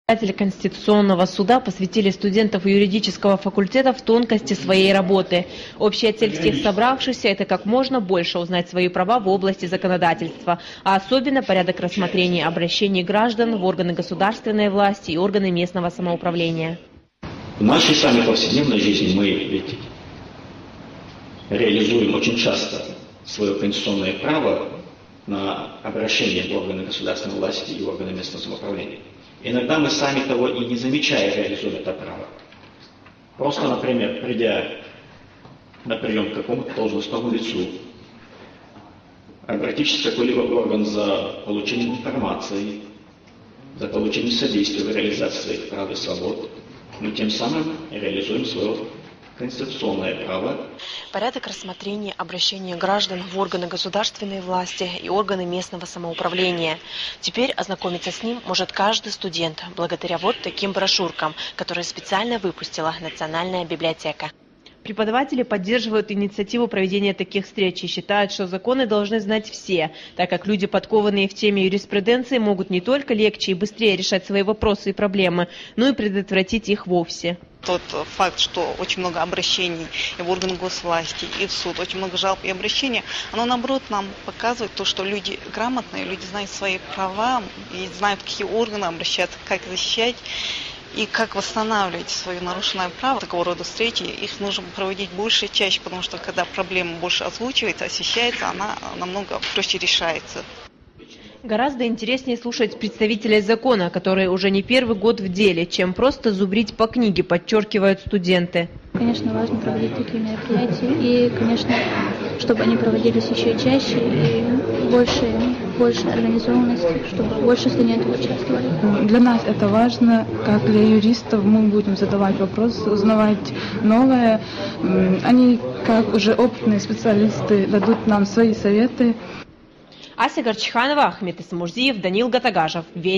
Председатели Конституционного суда посвятили студентов юридического факультета в тонкости своей работы. Общая цель всех собравшихся – это как можно больше узнать свои права в области законодательства, а особенно порядок рассмотрения обращений граждан в органы государственной власти и органы местного самоуправления. В нашей с вами повседневной жизни мы ведь реализуем очень часто свое конституционное право на обращение в органы государственной власти и органы местного самоуправления. Иногда мы сами того и не замечая реализуем это право. Просто, например, придя на прием к какому-то должностному лицу, обратившись в какой-либо орган за получением информации, за получением содействия в реализации своих прав и свобод, мы тем самым реализуем свое конституционное право. Порядок рассмотрения обращения граждан в органы государственной власти и органы местного самоуправления. Теперь ознакомиться с ним может каждый студент, благодаря вот таким брошюркам, которые специально выпустила Национальная библиотека. Преподаватели поддерживают инициативу проведения таких встреч и считают, что законы должны знать все, так как люди, подкованные в теме юриспруденции, могут не только легче и быстрее решать свои вопросы и проблемы, но и предотвратить их вовсе. Тот факт, что очень много обращений и в органы госвласти, и в суд, очень много жалоб и обращений, оно наоборот нам показывает то, что люди грамотные, люди знают свои права и знают, какие органы обращаться, как защищать и как восстанавливать свое нарушенное право. Такого рода встречи, их нужно проводить больше и чаще, потому что когда проблема больше озвучивается, освещается, она намного проще решается. Гораздо интереснее слушать представителей закона, которые уже не первый год в деле, чем просто зубрить по книге, подчеркивают студенты. Конечно, важно проводить такие мероприятия и, конечно, чтобы они проводились еще чаще и больше организованности, чтобы больше студентов участвовали. Для нас это важно, как для юристов мы будем задавать вопросы, узнавать новое. Они, как уже опытные специалисты, дадут нам свои советы. Ася Горчиханова, Ахмет Исмурзиев, Данил Гатагажев.